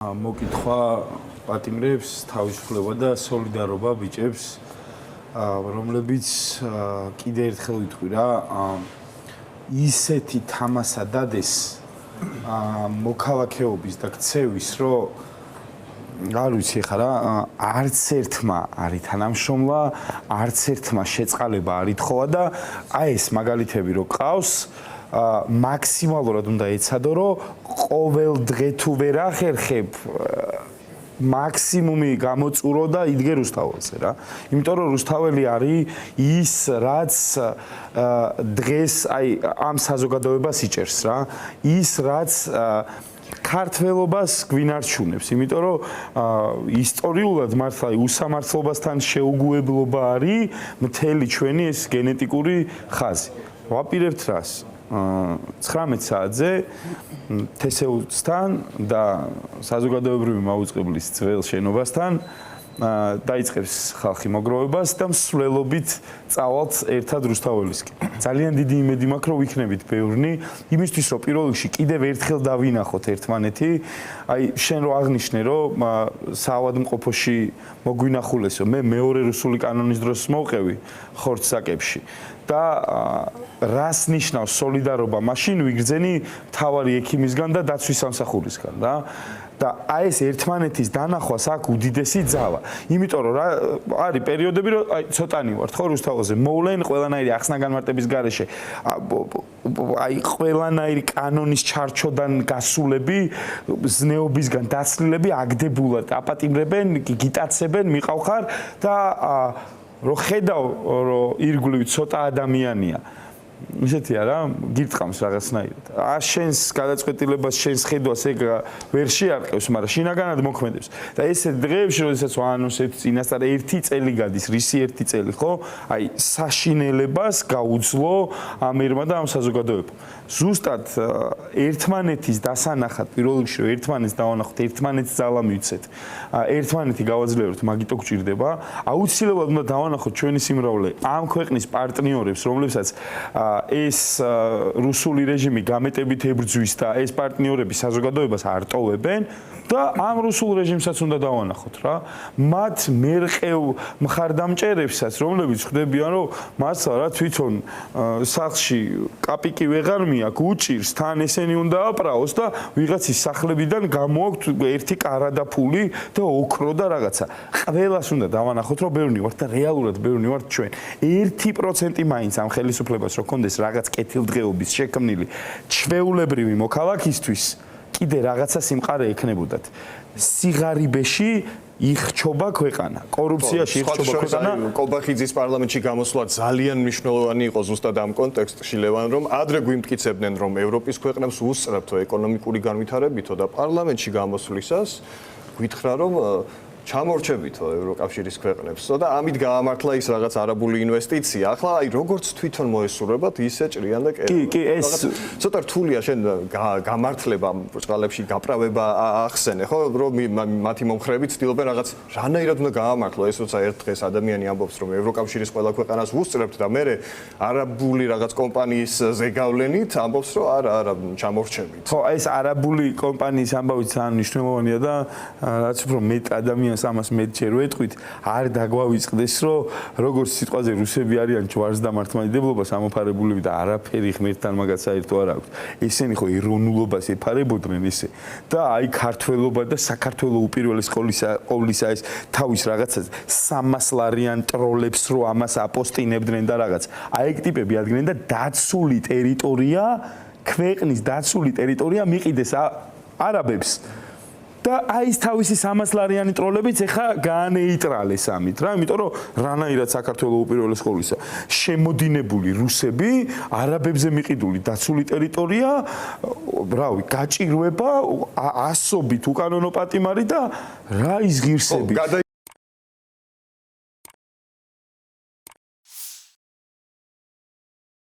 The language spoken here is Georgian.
მოკითხვა პატიმრებს თავისუფლება და სოლიდარობა ბიჭებს, რომლებიც კიდე ერთხელ ვიტყვი რა, ისეთი თამასა დადეს მოქალაქეობის და ქცევის, რომ არ ვიცი ხა რა, არც ერთმა არის თანამშრომლა, არც ერთმა შეწყალება არ ითხოვა და აი ეს მაგალითები რო ყავს, მაქსიმალურად უნდა ეცადო, რომ ყოველ დღე თუ ვერ ახერხებ, მაქსიმუმი გამოწურო და იდგე რუსთაველზე რა. იმიტომ რომ რუსთაველი არის ის, რაც დღეს აი ამ საზოგადოებას იჭერს რა. ის, რაც ქართველობას გვინარჩუნებს, იმიტომ რომ ისტორიულად მართლა უსამართლობასთან შეუგუებლობა არის მთელი ჩვენი ეს გენეტიკური ხაზი. ვაპირებთ რას? 19 საათზე თესეულსთან და საზოგადოებრივი მაუწყებლის ძველ შენობასთან დაიწყებს ხალხი მოგროვებას და მსვლელობით წავალთ ერთად რუსთაველისკენ. ძალიან დიდი იმედი მაქვს, რომ ვიქნებით ბევრნი, იმისთვის რომ პირველ რიგში კიდევ ერთხელ დავინახოთ ერთმანეთი, აი შენ რო აღნიშნე, რომ საავადმყოფოში მოგვინახულესო, მე მეორე რუსული კანონის დროს მოვყევი ხორცსაკებში და რას ნიშნავს სოლიდარობა მაშინ ვიგრძენი მთავარი ექიმისგან და დაცვის სამსახურისგან რა და აი ეს ერთმანეთის დანახვას აქვს უდიდესი ძალა. იმიტომ რომ რა არის პერიოდები რომ აი ცოტანი ვართ ხო რუსთაველზე მოვლენ ყველანაირი ახსნა-განმარტების გარეშე აი ყველანაირი კანონის ჩარჩოდან გასულები ზნეობისგან დაცლილები აგდებულად აპატიმრებენ, გიტაცებენ, მიყავხარ და რო ხედავ რომ ირგვლივ ცოტა ადამიანია ისეთია რა, გირტყამს რაღაცნაირად. შენს გადაწყვეტილებას, შენს ხედვას ეგ ვერ შეარყევს, მაგრამ შინაგანად მოქმედებს. და ესეთ დღეებში, როდესაც ვაანონსებთ წინასწარ ერთი წელი გადის, რისი ერთი წელი, ხო? აი, საშინელებას გაუძლო ამ ერმა და ამ საზოგადოებამ. ზუსტად ერთმანეთის დასანახად, პირველ რიგში, რომ ერთმანეთს დავანახოთ, ერთმანეთს ძალა მივცეთ, ერთმანეთი გავაძლიეროთ, მაგიტო გვჭირდება. აუცილებლად უნდა დავანახოთ ჩვენი სიმრავლე ამ ქვეყნის პარტნიორებს, რომლებსაც ეს რუსული რეჟიმი გამეტებით ებრძვის და ეს პარტნიორები საზოგადოებას არ ტოვებენ და ამ რუსულ რეჟიმსაც უნდა დავანახოთ რა. მათ მერყევ მხარდამჭერებსაც, რომლებიც ხვდებიან, რომ მართლა რა თვითონ სახლში კაპიკი ვეღარ მიაქვს, უჭირს, თან ესენი უნდა აპრაოს და ვიღაცის სახლებიდან გამოაქვთ ერთი კარადაფული და ოქრო და რაღაცა. ყველას უნდა დავანახოთ, რომ ბევრნი ვართ და რეალურად ბევრნი ვართ ჩვენ. 1% მაინც ამ ხელისუფლებას რო კონდეს რაღაც კეთილდღეობის შექმნილი ჩვეულებრივი მოქალაქისთვის კიდე რაღაცა სიმყარე ექნებოდათ. სიღარიბეში იხჩობა ქვეყანა, კორუფციაში იხჩობა ქვეყანა. კობახიძის პარლამენტში გამოსვლა ძალიან მნიშვნელოვანი იყო ზუსტად ამ კონტექსტში, ლევან, რომ ადრე გვიმტკიცებდნენ, რომ ევროპის ქვეყნებს უსწრაფთო ეკონომიკური განვითარებითო და პარლამენტში გამოსვლისას გითხრა, რომ ჩამორჩებითო ევროკავშირის ქვეყნებსო და ამით გაამართლა ის რაღაც არაბული ინვესტიცია. ახლა აი როგორც თვითონ მოესურვებათ, ისე ჭრიან და კი, ეს ცოტა რთულია შენ გამართლება ბრწყალებში გაправება ახსენე, ხო, რომ მათი მომხრეები ცდილობენ რაღაც რანაირად უნდა გაამართლო ეს, როცა ერთ დღეს ადამიანი ამბობს, რომ ევროკავშირის ყველა ქვეყანას ვუსწრებთ და მე არაბული რაღაც კომპანიის ზეგავლენით ამბობს, რომ არა, ჩამორჩებით. ხო, ეს არაბული კომპანიის ამბავი ძალიან მნიშვნელოვანია და რაც უფრო მეტ ადამიანს ამას მეტ ჯერ ვეტყვით, არ დაგვავიწყდეს, რომ როგორც სიტყვაზე რუსები არიან ჯვარს და მართლმადიდებლობას ამოფარებულები და არაფერი ღმერთთან მაგაც საერთო არ აქვს. ესენი ხო ეროვნულობას ეფარებოდნენ ესე. და აი ქართველობა და საქართველოს უპირველეს ყოვლისა ეს თავის რაღაცას 300 ლარიან ტროლებს რო ამას აპოსტინებდნენ და რაღაც. აი ეგ ტიპები ადგენენ და დაცული ტერიტორია, ქვეყნის დაცული ტერიტორია მიყიდეს არაბებს. და აი ეს თავისი 300 ლარიანი ტროლებიც ეხა გაანეიტრალეს ამით რა, იმიტომ რომ რანაირად საქართველოს უპირველეს ყოვლისა შემოდინებული რუსები არაბებზე მიყიდული დაცული ტერიტორია, რავი, გაჭირვება, ასობით უკანონო პატიმარი და რა ის ღირსები.